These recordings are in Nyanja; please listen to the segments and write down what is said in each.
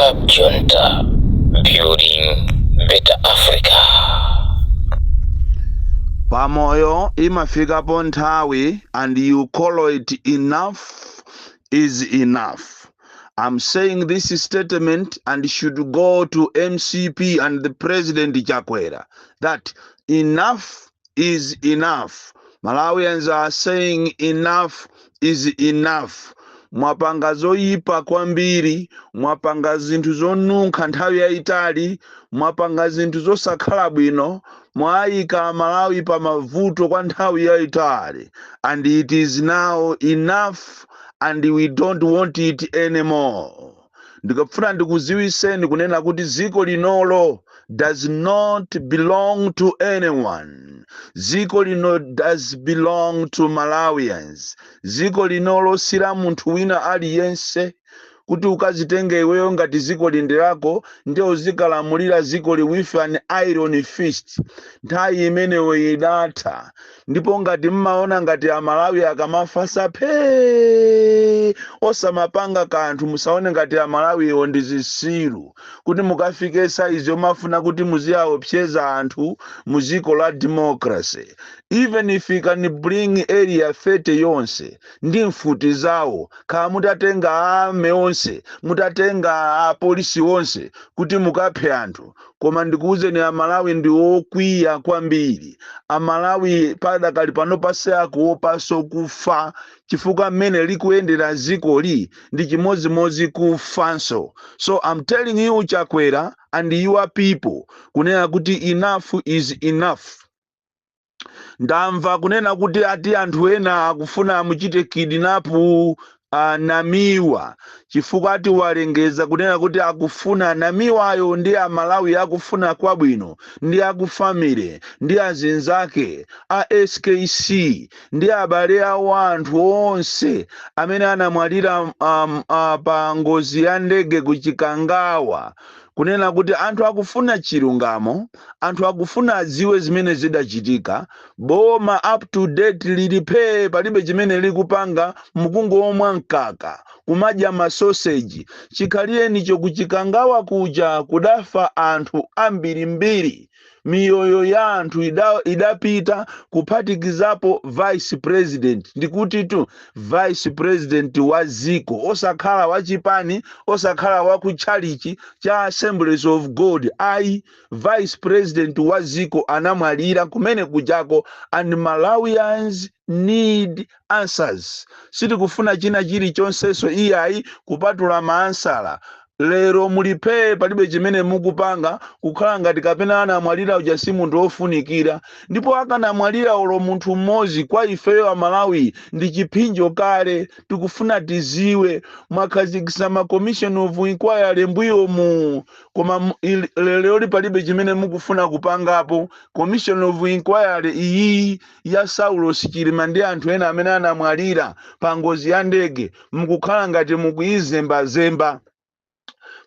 Club Junta, building better Africa. Pamoyo imafika nthawi and you call it enough is enough. I'm saying this statement and should go to MCP and the President Chakwera that enough is enough. Malawians are saying enough is enough. Mwapanga zoyipa kwambiri, mwapanga zinthu zonunkha nthawi yayitali, mwapanga zinthu zosakhala bwino, mwayika Malawi pa mavuto kwa nthawi yayitali, and it is now enough and we don't want it anymore. Ndikafuna ndikuziwiseni kunena kuti ziko linolo does not belong to anyone. Ziko lino does belong to Malawians. Ziko linolo sila munthu wina aliyense kuti ukazitenge iweyo ngati ziko lindirako ndio uzikalamulira ziko li with an iron fist. Nthawi imeneyo idatha, ndipo ngati mmaona ngati Amalawi akamafasa phe osamapanga kanthu, musaone ngati Amalawi iwo ndi zisiru kuti mukafike saizi mafuna kuti muziyaopseza anthu muziko la democracy. Even if you can bring area 30 yonse ndi mfuti zawo, kama mutatenga ame onse, mutatenga polisi onse kuti mukaphe anthu, koma ndikuuze ni Amalawi ndi okwiya kwambiri. Amalawi padakali pano pasea kuopaso kufa chifukwa mmene likuyendera ziko li ndi chimozimozi kufanso. So I'm telling you Chakwera and your people kunena kuti enough is enough. Ndamva kunena kuti ati anthu ena akufuna muchite kidnapu Namiwa chifukwa ati walengeza kunena kuti akufuna Namiwayo ndi Amalawi akufuna kwabwino ndi akufamile ndi azinzake a SKC ndi abale awo anthu onse amene anamwalira pa ngozi ya ndege kuchikangawa, kunena kuti anthu akufuna chilungamo, anthu akufuna adziwe zimene zidachitika. Boma up to date lilipe palibe chimene likupanga, mukungomwa mkaka kumadya masoseji. Chikaliyeni chokuchikangawa kuja kudafa anthu ambirimbiri, miyoyo ya anthu idapita kuphatikizapo vice president. Ndikuti tu vice president wa ziko, osakhala wa chipani, osakhala wa kuchalichi cha Assemblies of God. Vice president wa ziko anamwalira kumene kujako, and Malawians need answers. Siti kufuna china chili chonseso iyayi kupatula maansala. Lero mulipe palibe chimene mukupanga kukhala ngati kapena anamwalira uja si munthu ofunikira, ndipo akanamwalira olo munthu mmodzi kwa ifeyo Amalawi ndi chipinjo kale. Tikufuna tiziwe mwakhazikitsa ma commission of inquiry mbuyo mu, koma lero palibe chimene mukufuna kupangapo. Commission of inquiry iyi ya Saulo Chilima ndi anthu ena amene anamwalira pa ngozi ya ndege mukukhala ngati mukuyizembazemba.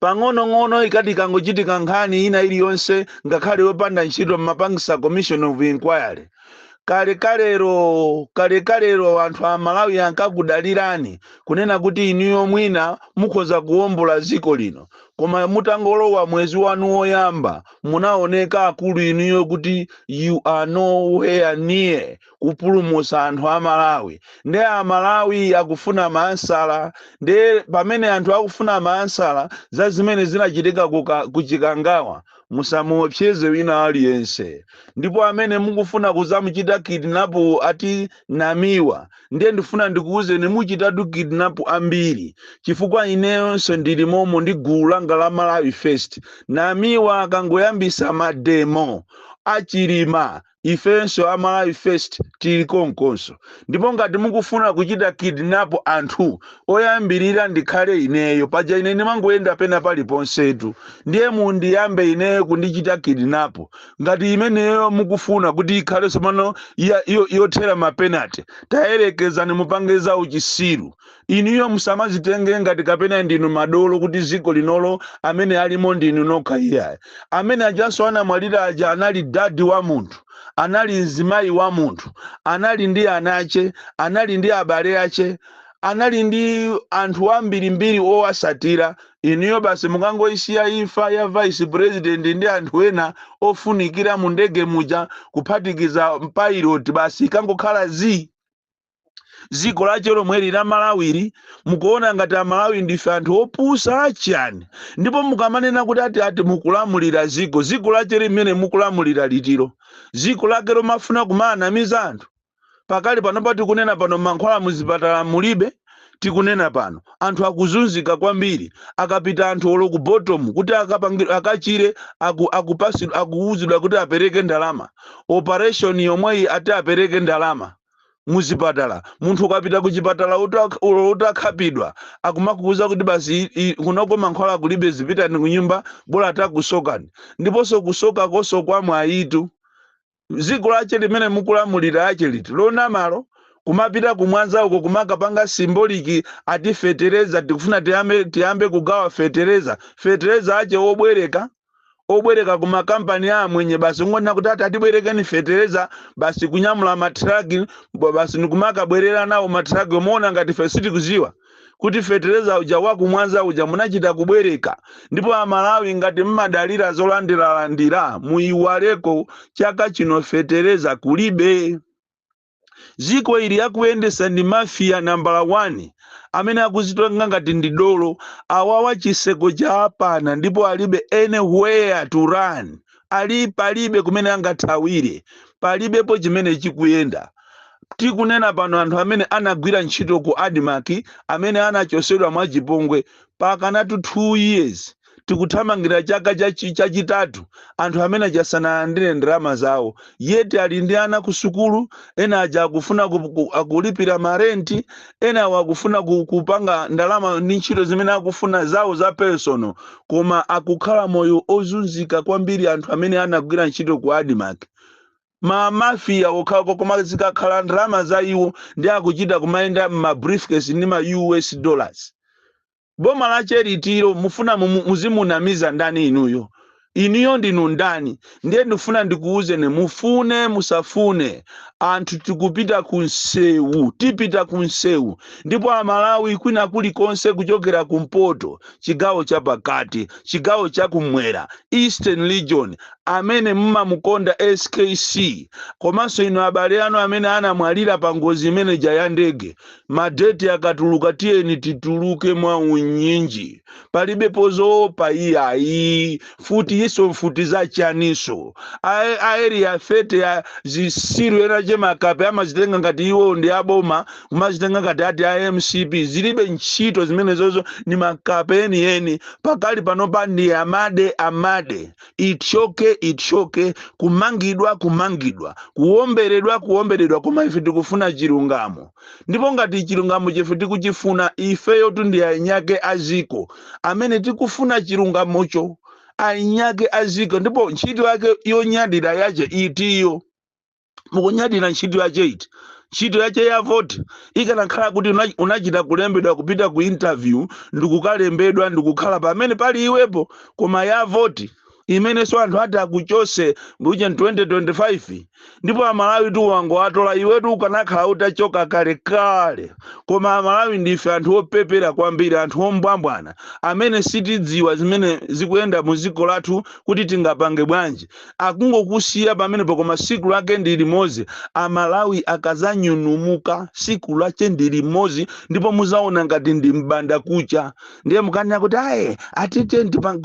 Pang'ono ikati kangochitika nkhani ina iliyonse ngakhale wopanda ntchito mmapangisa commission of inquiry. Kalero anthu a Malawi ankakudalirani kunena kuti inuyo mwina mukhoza kuwombola ziko lino, koma mutangolowa mwezi wanu woyamba munaoneka akulu inuyo kuti you are nowhere near kupulumutsa anthu a Malawi. Nde a Malawi akufuna maansala, nde pamene anthu akufuna maansala za zimene zinachitika kuchikangawa, musamuopseze wina aliyense. Ndipo amene mukufuna kuzamuchita kidnapu ati Namiwa, ndiye ndifuna ndikuuze ni muchitatu kidnapu ambiri, chifukwa ineyonso ndili momo ndi gulu langa la Malawi First. Namiwa akangoyambisa mademo achilima, ifenso a Malawi First tili konkonso. Ndipo ngati mukufuna kuchita kidnapu anthu oyambirira ndikhale ineyo, paja ine nimangoyenda pena paliponsetu, ndiye mundiyambe ineyo kundichita kidnapu. Ngati imeneyo mukufuna kuti ikhale somano yothera mapenalty, tayerekezani mupangeza uchisiru. Iniyo musamazitenge ngati kapena ndinu madolo kuti ziko linolo amene alimo ndinu nokha iyayi. Amene ajaso anamwalira aja anali dadi wa munthu, anali mzimayi wa munthu, anali ndi anache, anali ndi abale ache, anali ndi anthu ambirimbiri owasatira. Iniyo basi mukangoisiya imfa ya vice president ndi anthu ena ofunikira mu ndege muja kuphatikiza mpilot basi ikangokhala ziko lache lomwe la Malawiri. Mukuona ngati Amalawi ndife anthu opusa achani, ndipo mukamanena kuti ati mukulamulira ziko lache limene mukulamulira litiro, ziko lake lomafuna kumanamiza anthu. Pakali pano tikunena pano mankhwala muzipatala mulibe, tikunena pano anthu akuzunzika kwambiri. Akapita anthu olo ku bottom kuti akachire akuuzidwa kuti apereke ndalama, operation yomweyi ati apereke ndalama muzipatala. Munthu ukapita kuchipatala utakhapidwa akumakuuza kuti basi kunoko mankhwala kulibe, zipita ni kunyumba bora atakusokani. Ndiponso kusoka koso kwa mwayitu ziko lache limene mukulamulira ache liti lonamalo kumapita kumwanza uko kumakapanga simboliki ati fetereza tikufuna tiyambe kugawa fetereza ache obwereka kuma kampani amwenye basi ngona kuti atibwerekeni fetereza basi kunyamula matraki basi nikumakabwerera nawo matraki. Umeona ngati fe sitikuziwa kuti fetereza uja wakumwanza uja munachita kubwereka. Ndipo Amalawi ngati mmadalira zolandira muiwaleko chaka chino fetereza kulibe. Ziko ili yakuyendesa ndi mafia nambala 1 amene akuzitonga ngati ndi dolo, awawa chiseko cha apana, ndipo alibe anywhere to run. Palibe kumene angathawire, palibepo chimene chikuyenda. Tikunena pano anthu amene anagwira ntchito ku Admark amene anachosedwa mwachipongwe pakanatu 2 years. Tikuthamangira chaka chachitatu anthu amene achasanalandire ndalama zawo, yeti ali ndi ana ku sukulu, ena aja akufuna kulipira marenti, ena wakufuna kupanga ndalama ndi ntchito zimene akufuna zawo za personal, koma akukhala moyo ozunzika kwambiri anthu amene anagwira ntchito ku Admark. Mafia okhaoko koma zikakhala ndalama za iwo ndi akuchita kumayenda m'mabriefcase ndi ma US dollars. Boma la cheritiro mufuna muzimunamiza ndani inuyo? Iniyo ndinu ndani? Ndiye ndifuna ndikuuze mufune musafune anthu tikupita kunsewu, tipita kunsewu. Ndipo Amalawi kwina kulikonse kuchokera kumpoto, chigawo cha pakati, chigawo cha kumwera, Eastern Region, amene mumamukonda SKC, komanso ino abale anu amene anamwalira pa ngozi imene ya ndege, madeti akatuluka tiyeni tituluke mwa unyinji. Palibepo zopa iyayi, futi iso mfuti za chaniso. Aeri ya fete ya zisiru ena jema kape ama zitenga ngati iwo ndi aboma, kuma zitenga ngati ati IMCP, zilibe nchito zimene zozo ni makape eni. Pakali panopa ndi amade. Itshoke, kumangidwa, kuomberedwa, koma ife tikufuna chilungamo. Ndipo ngati chilungamo chefe tikuchifuna, ifeyo tundi anyake aziko, amene tikufuna chilungamocho, anyake aziko. Ndipo ntchito yake yonyadira yache itiyo. Mukunyadira ntchito yache iti. Ntchito yache ya vote ikanakhala kuti unachita kulembedwa kupita ku interview, ndikukalembedwa ndikukhala pamene pali iwepo, koma ya vote imene so anthu ati akuchose mbuja 2025. Ndipo Amalawi tu wango atola iwetu ukanakhala utachoka kale. Koma Amalawi ndife anthu opepera kwambiri, anthu ombwambwana amene sitidziwa zimene zikuyenda mu ziko lathu kuti tingapange bwanji. Akungokusiya pamene koma siku lake ndi limodzi. Amalawi akazanyunumuka siku lake ndi limodzi, ndipo muzaona ngati ndi mbanda kucha. Ndiye mukanena kuti atite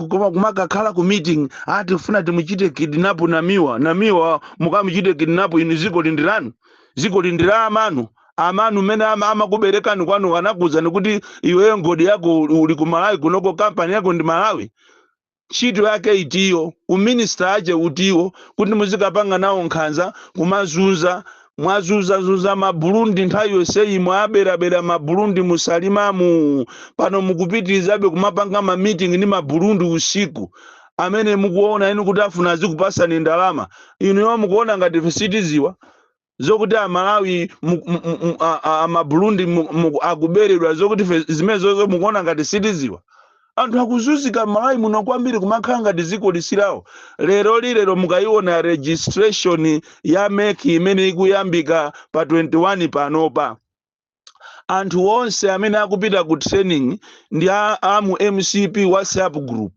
koma kumakakhala ku meeting tifuna timuchite kidnap namiwa mukamuchite kidnap. Ini ziko lindiranu, ziko lindira amanu mene amakuberekani kwanu anakuza kuti iwe ngodi yako uli ku Malawi kunoko kampani yako ndi Malawi. Ntchito yake itiyo, uminister ache utiwo kuti muzikapanga nawo nkhanza kumazunza. Mwazuza maburundi nthawi yonse imwe aberabera maburundi musalimamu. Pano mukupitirizabe kumapanga ma meeting ndi maburundi usiku, amene mukuona inu kuti afuna zikupasani ndalama. Inu mukuona ngati sitiziwa zokuti Amalawi amaburundi akuberedwa, zokuti zimene zozo mukuona ngati sitiziwa. Anthu akuzunzika Malawi muno kwambiri kumakhala ngati ziko lisirawo. Lero mukayiona registration ya meki imene ikuyambika pa 21 panopa. anthu onse amene akupita ku training ndi amu MCP WhatsApp group.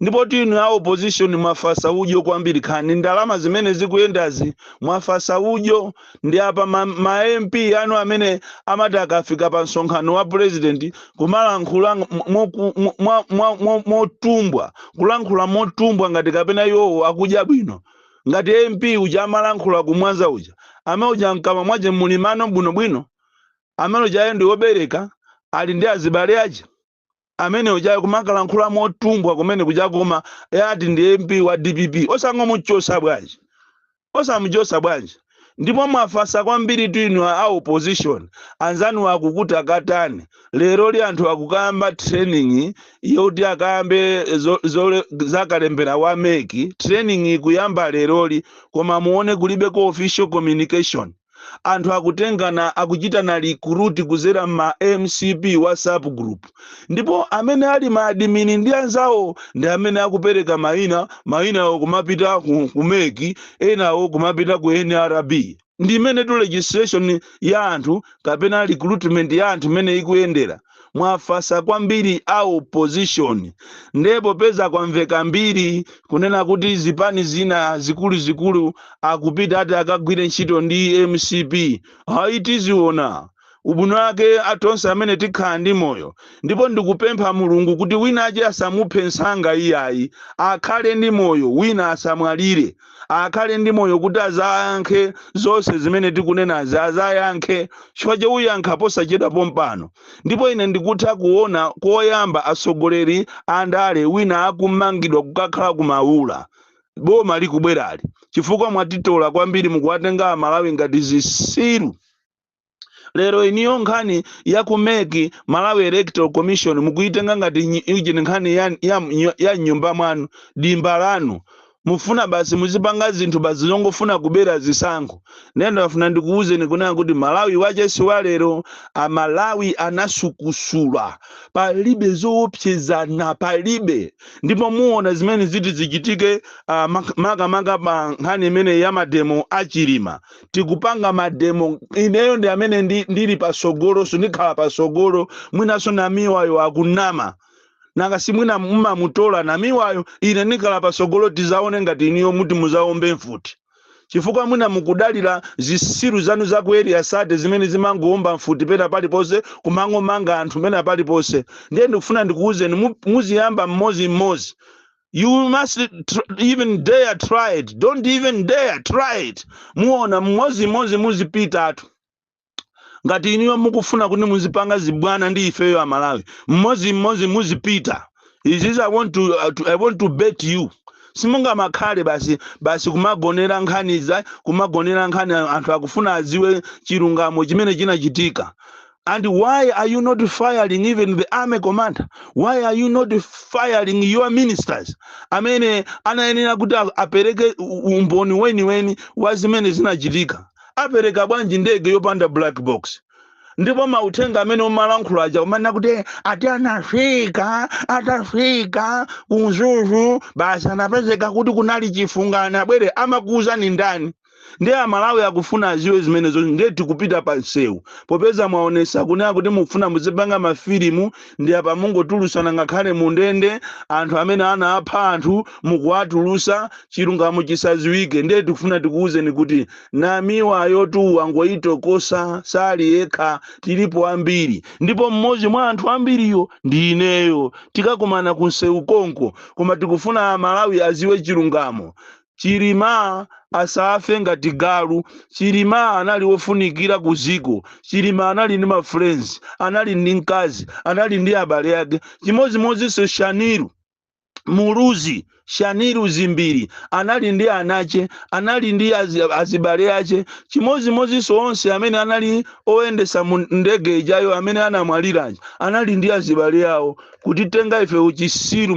Ndipo tinu a opposition mwafasa udyo kwambiri khani ndalama zimene zikuyendazi mwafasa udyo ndi apa ma MP anu amene amati akafika pa msonkhano wa president kumalankhula motumbwa kulankhula motumbwa ngati kapena iwowo akudya bwino ngati MP uja amalankhula kumwanza uja amene uja mkama mwaje mulimano bwinobwino amene uja ndi wobereka ali ndi azibale aja amene uja kumakalankhula motumbwa kumene kuja koma ati ndi MP wa DPP osangomuchosa bwanji osamuchosa bwanji. Ndipo mwafasa kwambiri twinu a opposition anzanu akukuta katani lero li anthu akukamba training yoti akambe zakalembera wa meki training ikuyamba lero li koma muone kulibe ko official communication. Anthu akutengana akuchitana recruit kuzera ma MCP WhatsApp group. Ndipo amene ali ma admin ndi anzawo ndi amene akupereka maina kumapita kumeki enawo kumapita ku NRB. Ndi imene tu legislation ya anthu kapena recruitment ya anthu mene ikuyendera. Mwafasa kwambiri a opposition ndipo peza kwamveka mbiri kunena kuti zipani zina zikulu akupita ati akagwire ntchito ndi MCP haitiziona ubwino wake atonse amene tikhala ndi moyo. Ndipo ndikupempha Mulungu kuti wina aje asamuphe nsanga iyayi akhale ndi moyo wina asamwalire akhale ndi moyo kuti azayankhe zonse zimene tikunenazi azayankhe chifukwa uyankha posachedwa pompano. Ndipo ine ndikutha kuona koyamba asogoleri andale wina akumangidwa kukakhala kumaula boma likubwerali chifukwa mwatitola kwambiri mukuwatenga Amalawi ngati zisiru. Lero iniyo nkhani ya kumeki Malawi Electoral Commission mukuitenga ngati ijini nkhani ya nyumba mwanu dimba lanu mufuna basi muzipanga zinthu basi zongofuna kubera zisankho. Nenda afuna ndikuuzeni kunena kuti Malawi wachesi wa lero Amalawi anasukusula palibe zoopsezana palibe. Ndipo muona zimene ziti zichitike maka pa nkhani imene ya mademo achilima tikupanga mademo ineyo ndi amene ndili pasogolo sindikhala pasogolo mwinaso namiwayo akunama nanga simwina mutola namiwayo ine nikhala pasogolo tizaone ngati iniyo muti muzaombe mfuti chifukwa mwina mukudalira zisiru zanu za ku area sade zimene zimangoomba mfuti pena palipose kumangomanga anthu pena palipose. Ndiye ndikufuna ndikuuzeni muziyamba mmozi. You must even dare try it. Don't even dare try it. Muona mmozi muzipita atu ngati iniyo mukufuna kuti muzipanga zibwana ndi ifeyo Amalawi mmozi muzipita. Is I want to bet you simunga makhale basi kumagonera nkhani anthu akufuna aziwe chilungamo chimene chinachitika. And why are you not firing even the army commander? Why are you not firing your ministers? Amene anayenera kuti apereke umboni weni wa zimene zinachitika. Apereka bwanji ndege yopanda black box. Ndipo mautenga amene omalankhula aja kumana kuti ati atafika kunzuzu basi anapezeka kuti kunali chifungana bwere amakuuza ni ndani. Ndiye Amalawi akufuna aziwe zimene zonse ndiye tikupita pa nsewu popeza mwaonesa kunena kuti mufuna muzipanga mafilimu ndi apa mungotulusana ngakhale mundende anthu amene anapha anthu mukuwatulusa chilungamo chisaziwike. Ndiye tikufuna tikuuzeni kuti namiwayo tu wangoyitokosa sali yekha tilipo ambiri ndipo mmodzi mwa anthu ambiriyo ndi ineyo tikakumana ku nsewu konko koma tikufuna Amalawi aziwe chilungamo. Chilima asafe ngati galu. Chilima anali wofunikira kuziko. Chilima anali ndi mafriends anali ndi mkazi anali ndi abale yake chimodzimodzi so Shaniru Muluzi Shaniru zimbiri anali ndi anache anali ndi azibale ache chimodzimodzi so onse amene anali oyendesa ndege ijayo amene anamwaliranje anali ndi azibale yawo kutitenga ife uchisiru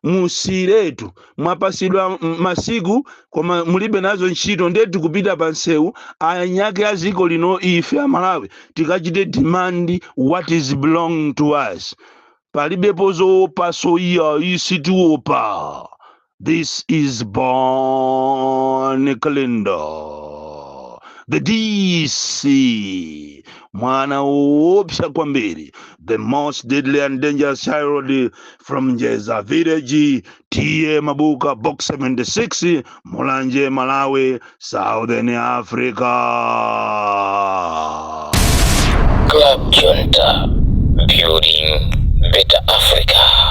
musiretu mwapasidwa masiku koma mulibe nazo ntchito ndiye tikupita pa nsewu anyake aziko lino ife Amalawi tikachite demand what is belong to us. Palibepo zoopa soya isituopa. This is born Kalindo, the DC mwana woopsa kwambiri, the most deadly and dangerous child from Jeza village, TM Mabuka, box 76, Mulanje, Malawi, Southern Africa. Club Junta, building better Africa.